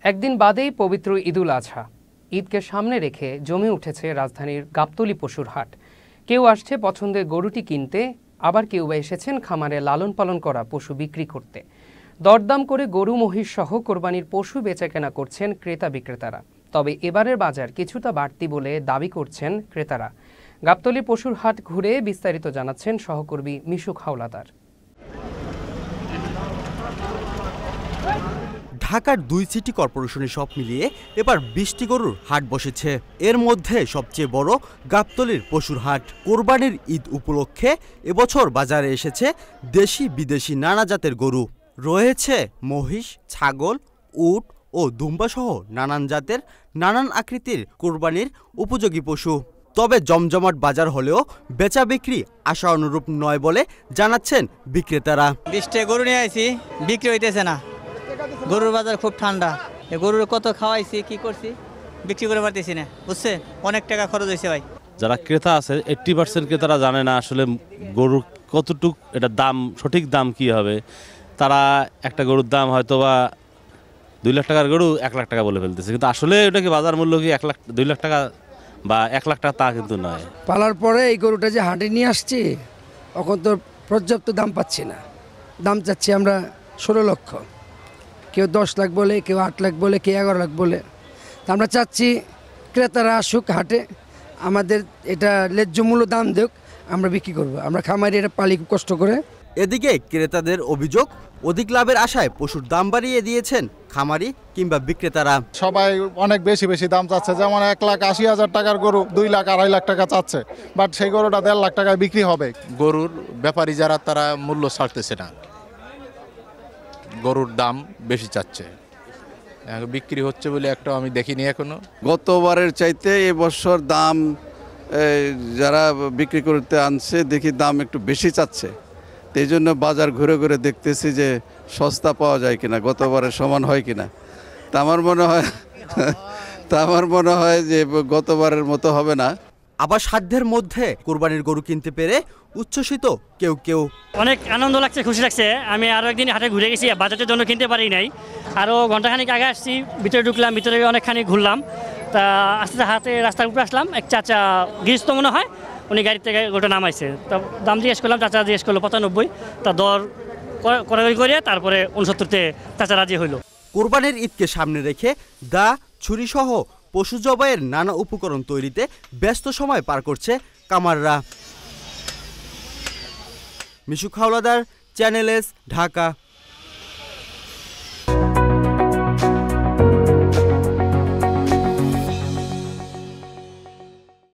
একদিন বাদেই পবিত্র ঈদুল আজহা। ঈদকে সামনে রেখে জমে উঠেছে রাজধানীর গাবতলী পশুর হাট। কেউ আসছে পছন্দের গরুটি কিনতে, আবার কেউ বা এসেছেন খামারে লালন পালন করা পশু বিক্রি করতে। দরদাম করে গরু মহিষ সহ কোরবানির পশু বেচাকেনা করছেন ক্রেতা বিক্রেতারা। তবে এবারের বাজার কিছুটা বাড়তি বলে দাবি করছেন ক্রেতারা। গাবতলী পশুর হাট ঘুরে বিস্তারিত জানাচ্ছেন সহকর্মী মিশুক হাওলাদার। ঢাকার 2 সিটি কর্পোরেশনের সব মিলিয়ে এবার 20টি গরুর হাট বসেছে। এর মধ্যে সবচেয়ে বড় গাবতলীর পশুর হাট। কোরবানির ঈদ উপলক্ষে এবছর বাজারে এসেছে দেশি বিদেশি নানা জাতের গরু। রয়েছে মহিষ, ছাগল, উট ও দুম্বাসহ নানান জাতের নানান আকৃতির কোরবানির উপযোগী পশু। তবে জমজমাট বাজার হলেও বেচা বিক্রি আশা অনুরূপ নয় বলে জানাচ্ছেন বিক্রেতারা। 20টা গরু নিয়ে আইছি, বিক্রি হইতেছে না। গরুর বাজার খুব ঠান্ডা। গরুর কত খাওয়াইছি, কি করছি, বিক্রি করে পারতেছি না, বুঝছে? অনেক টাকা খরচ হয়েছে ভাই। যারা ক্রেতা আছে 80% ক্রেতারা জানে না আসলে গরুর কতটুক এটা দাম, সঠিক দাম কি হবে। তারা একটা গরুর দাম হয়তো বা 2 লাখ টাকার গরু 1 লাখ টাকা বলে ফেলতেছে, কিন্তু আসলে ওটা কি বাজার মূল্য কি 2 লাখ টাকা বা 1 লাখ টাকা তা কিন্তু নয়। পালার পরে এই গরুটা যে হাটে নিয়ে আসছি, এখন তো পর্যাপ্ত দাম পাচ্ছি না। দাম চাচ্ছি আমরা 16 লক্ষ, কেউ 10 লাখ বলে, কেউ 8 লাখ বলে, কেউ 11 লাখ বলে। তা আমরা চাচ্ছি ক্রেতারা আসুক হাটে, আমাদের এটা ন্যায্য মূল্য দাম দেখ, আমরা বিক্রি করব। আমরা খামারি এটা পালি খুব কষ্ট করে। এদিকে ক্রেতাদের অভিযোগ, অধিক লাভের আশায় পশুর দাম বাড়িয়ে দিয়েছেন খামারি কিংবা বিক্রেতারা। সবাই অনেক বেশি বেশি দাম চাচ্ছে, যেমন 1,80,000 টাকার গরু 2 লাখ 2.5 লাখ টাকা চাচ্ছে, বাট সেই গরুটা 1.5 লাখ টাকায় বিক্রি হবে। গরুর ব্যাপারী যারা তারা মূল্য ছাড়তেছে না, গরুর দাম বেশি চাচ্ছে, বিক্রি হচ্ছে বলে একটা আমি দেখিনি এখনো। গতবারের চাইতে এবছর দাম যারা বিক্রি করতে আনছে দেখি দাম একটু বেশি চাচ্ছে। এই জন্য বাজার ঘুরে ঘুরে দেখতেছি যে সস্তা পাওয়া যায় কিনা, গতবারের সমান হয় কিনা। তা আমার মনে হয় যে গতবারের মতো হবে না। আবার সাধ্যের মধ্যে কোরবানির গরু কিনতে পেরে উচ্ছ্বসিত কেউ কেউ। অনেক আনন্দ লাগছে, খুশি লাগছে। আমি আরও একদিন হাটে ঘুরে গেছি, বাজারের জন্য কিনতে পারি নাই। আরও ঘন্টাখানিক আগে আসছি, ভিতরে ঢুকলাম, ভিতরে অনেকখানি ঘুরলাম। তা আস্তে আস্তে হাতে রাস্তার উপরে আসলাম, এক চাচা গৃহস্থ মনে হয়, উনি গাড়ি থেকে গোটা নামাইছে। তা দাম জিজ্ঞেস করলাম, চাচা জিজ্ঞেস করলো 95। তা দর করে তারপরে 69-তে চাচা রাজি হইল। কোরবানির ঈদকে সামনে রেখে দা, ছুরি সহ পশু জবাইয়ের নানা উপকরণ তৈরিতে ব্যস্ত সময় পার করছে কামাররা। মিশুক হাওলাদার, চ্যানেল এস, ঢাকা।